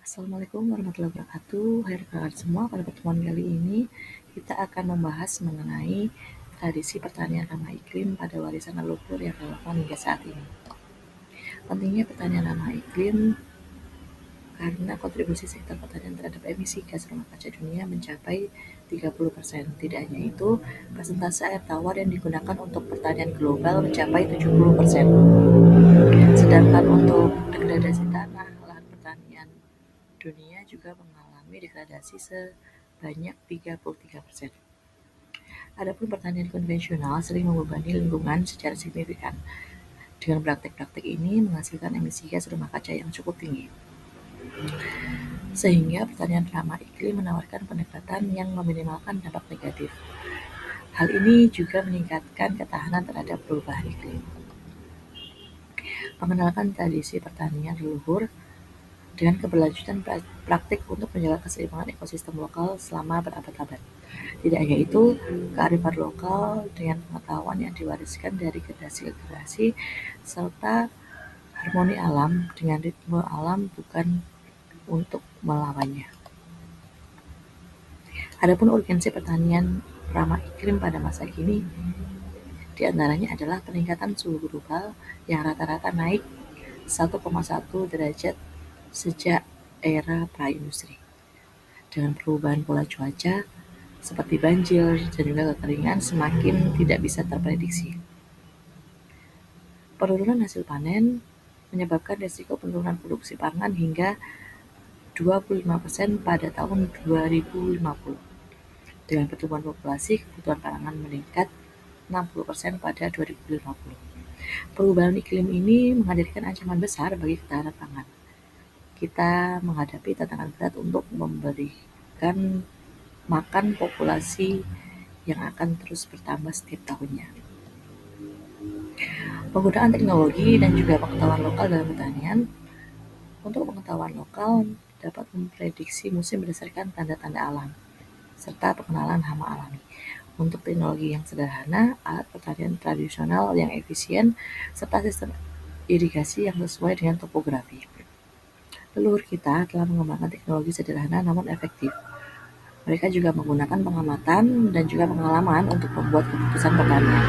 Assalamualaikum warahmatullahi wabarakatuh. Hai rekan semua, pada pertemuan kali ini kita akan membahas mengenai tradisi pertanian ramah iklim pada warisan leluhur yang relevan hingga saat ini. Pentingnya pertanian ramah iklim karena kontribusi sektor pertanian terhadap emisi gas rumah kaca dunia mencapai 30%. Tidak hanya itu, persentase air tawar yang digunakan untuk pertanian global mencapai 70%. Sedangkan untuk degradasi tanah, lahan pertanian dunia juga mengalami degradasi sebanyak 33%. Adapun pertanian konvensional sering membebani lingkungan secara signifikan. Dengan praktek-praktek ini menghasilkan emisi gas rumah kaca yang cukup tinggi. Sehingga pertanian ramah iklim menawarkan pendekatan yang meminimalkan dampak negatif. Hal ini juga meningkatkan ketahanan terhadap perubahan iklim. Mengenalkan tradisi pertanian leluhur dengan keberlanjutan praktik untuk menjaga keseimbangan ekosistem lokal selama berabad-abad. Tidak hanya itu, kearifan lokal dengan pengetahuan yang diwariskan dari generasi ke generasi, serta harmoni alam dengan ritme alam bukan untuk melawannya. Adapun urgensi pertanian ramah iklim pada masa kini, diantaranya adalah peningkatan suhu global yang rata-rata naik 1,1 derajat sejak era praindustri. Dengan perubahan pola cuaca, seperti banjir dan juga kekeringan semakin tidak bisa terprediksi. Penurunan hasil panen menyebabkan risiko penurunan produksi pangan hingga 25% pada tahun 2050. Dengan pertumbuhan populasi, kebutuhan pangan meningkat 60% pada 2050. Perubahan iklim ini menghadirkan ancaman besar bagi ketahanan pangan. Kita menghadapi tantangan berat untuk memberikan makan populasi yang akan terus bertambah setiap tahunnya. Penggunaan teknologi dan juga pengetahuan lokal dalam pertanian. Untuk pengetahuan lokal dapat memprediksi musim berdasarkan tanda-tanda alam, serta pengenalan hama alami. Untuk teknologi yang sederhana, alat pertanian tradisional yang efisien, serta sistem irigasi yang sesuai dengan topografi. Leluhur kita telah mengembangkan teknologi sederhana namun efektif. Mereka juga menggunakan pengamatan dan juga pengalaman untuk membuat keputusan pertanian.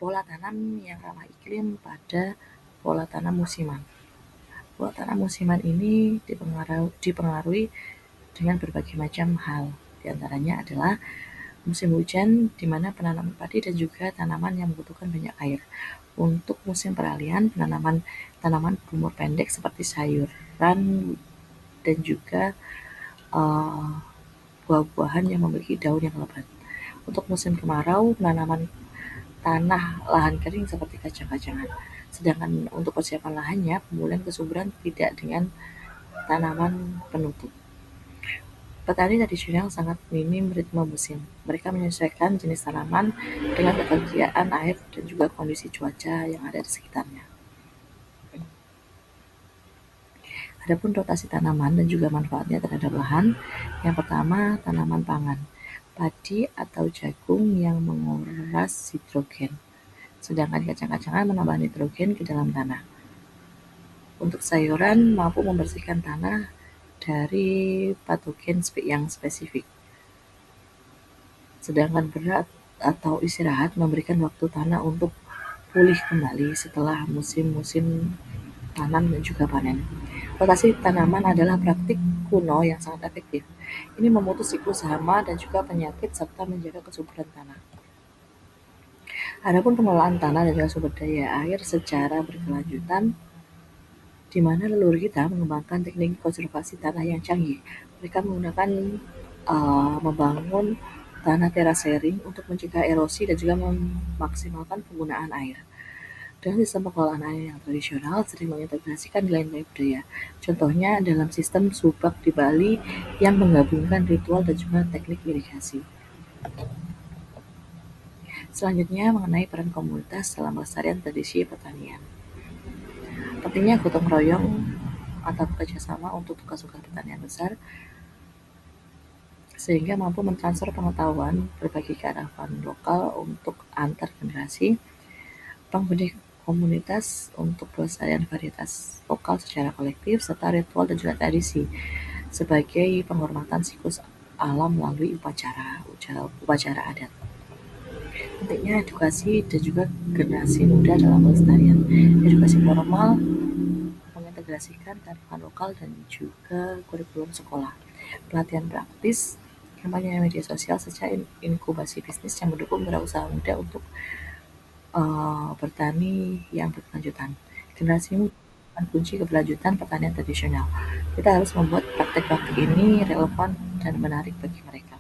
Pola tanam yang ramah iklim pada pola tanam musiman. Pola tanam musiman ini dipengaruhi dengan berbagai macam hal. Di antaranya adalah musim hujan, di mana penanaman padi dan juga tanaman yang membutuhkan banyak air. Untuk musim peralihan, penanaman tanaman berumur pendek seperti sayuran dan juga buah-buahan yang memiliki daun yang lebat. Untuk musim kemarau, penanaman tanah lahan kering seperti kacang-kacangan. Sedangkan untuk persiapan lahannya, pemulihan kesuburan tidak dengan tanaman penutup. Petani tradisional sangat minim ritme musim. Mereka menyesuaikan jenis tanaman dengan ketersediaan air dan juga kondisi cuaca yang ada di sekitarnya. Adapun rotasi tanaman dan juga manfaatnya terhadap lahan. Yang pertama, tanaman pangan. Padi atau jagung yang menguras hidrogen. Sedangkan kacang-kacangan menambah nitrogen ke dalam tanah. Untuk sayuran mampu membersihkan tanah dari patogen yang spesifik. Sedangkan berat atau istirahat memberikan waktu tanah untuk pulih kembali setelah musim-musim tanam dan juga panen. Rotasi tanaman adalah praktik kuno yang sangat efektif. Ini memutus siklus hama dan juga penyakit serta menjaga kesuburan tanah. Adapun pengelolaan tanah dan juga sumber daya air secara berkelanjutan, di mana leluhur kita mengembangkan teknik konservasi tanah yang canggih. Mereka menggunakan membangun tanah terasering untuk mencegah erosi dan juga memaksimalkan penggunaan air. Dengan sistem pengelolaan air yang tradisional sering mengintegrasikan nilai-nilai budaya. Contohnya dalam sistem subak di Bali yang menggabungkan ritual dan juga teknik irigasi. Selanjutnya mengenai peran komunitas dalam pelestarian tradisi pertanian. Pentingnya gotong royong atau kerjasama untuk tugas-tugas pertanian besar sehingga mampu mentransfer pengetahuan berbagi kearifan lokal untuk antar generasi. komunitas untuk pelestarian varietas lokal secara kolektif, serta ritual dan juga tradisi sebagai penghormatan siklus alam melalui upacara adat. Pentingnya edukasi dan juga generasi muda dalam pelestarian. Edukasi formal mengintegrasikan kearifan lokal dan juga kurikulum sekolah. Pelatihan praktis, kampanye media sosial serta inkubasi bisnis yang mendukung wirausaha muda untuk bertani yang berkelanjutan. Generasi muda merupakan kunci keberlanjutan pertanian tradisional. Kita harus membuat praktek-praktek ini relevan dan menarik bagi mereka.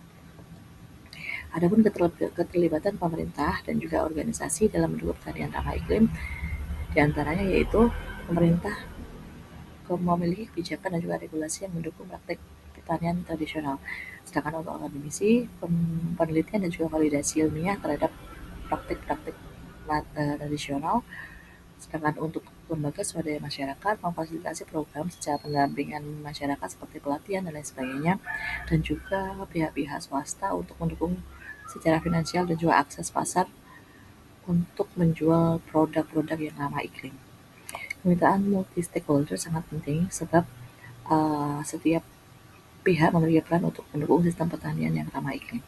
Adapun keterlibatan pemerintah dan juga organisasi dalam mendukung pertanian ramah iklim, diantaranya yaitu pemerintah memiliki kebijakan dan juga regulasi yang mendukung praktek pertanian tradisional. Sedangkan untuk akademisi, penelitian dan juga validasi ilmiah terhadap praktik-praktik tradisional. Sedangkan untuk lembaga swadaya masyarakat memfasilitasi program secara pendampingan masyarakat seperti pelatihan dan lain sebagainya, dan juga pihak-pihak swasta untuk mendukung secara finansial dan juga akses pasar untuk menjual produk-produk yang ramah iklim. Kemitraan multi stakeholder sangat penting sebab setiap pihak memiliki peran untuk mendukung sistem pertanian yang ramah iklim.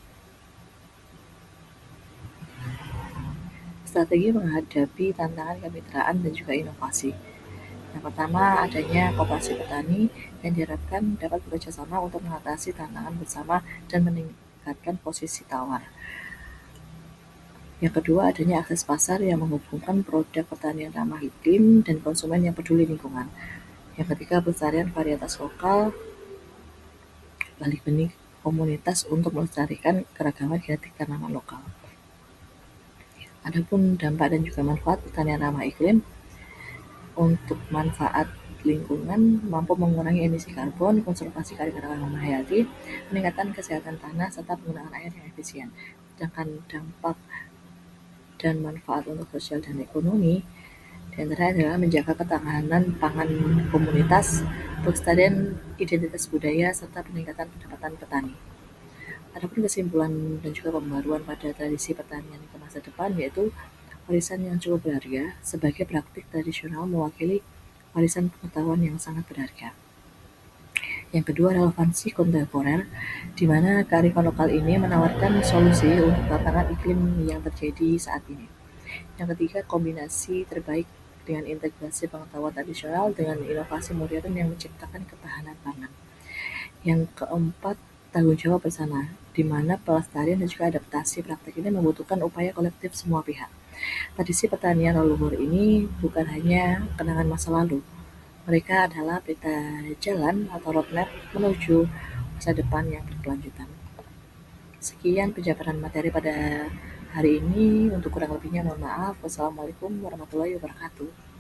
Strategi menghadapi tantangan kemitraan dan juga inovasi. Yang pertama, adanya koperasi petani yang diharapkan dapat bekerja sama untuk mengatasi tantangan bersama dan meningkatkan posisi tawar. Yang kedua, adanya akses pasar yang menghubungkan produk pertanian ramah iklim dan konsumen yang peduli lingkungan. Yang ketiga, pelestarian varietas lokal, balik benih komunitas untuk melestarikan keragaman genetik tanaman lokal. Adapun dampak dan juga manfaat pertanian ramah iklim, untuk manfaat lingkungan mampu mengurangi emisi karbon, konservasi keanekaragaman hayati, peningkatan kesehatan tanah, serta penggunaan air yang efisien. Sedangkan dampak dan manfaat untuk sosial dan ekonomi diantaranya adalah menjaga ketahanan pangan komunitas, pelestarian identitas budaya, serta peningkatan pendapatan petani. Adapun kesimpulan dan juga pembaruan pada tradisi pertanian ke masa depan yaitu warisan yang cukup berharga sebagai praktik tradisional mewakili warisan pengetahuan yang sangat berharga. Yang kedua, relevansi kontemporer, di mana kearifan lokal ini menawarkan solusi untuk tantangan iklim yang terjadi saat ini. Yang ketiga, kombinasi terbaik dengan integrasi pengetahuan tradisional dengan inovasi modern yang menciptakan ketahanan pangan. Yang keempat, tanggung jawab bersama, di mana pelestarian dan juga adaptasi praktik ini membutuhkan upaya kolektif semua pihak. Tradisi pertanian leluhur ini bukan hanya kenangan masa lalu, mereka adalah peta jalan atau roadmap menuju masa depan yang berkelanjutan. Sekian penjabaran materi pada hari ini, untuk kurang lebihnya mohon maaf. Wassalamualaikum warahmatullahi wabarakatuh.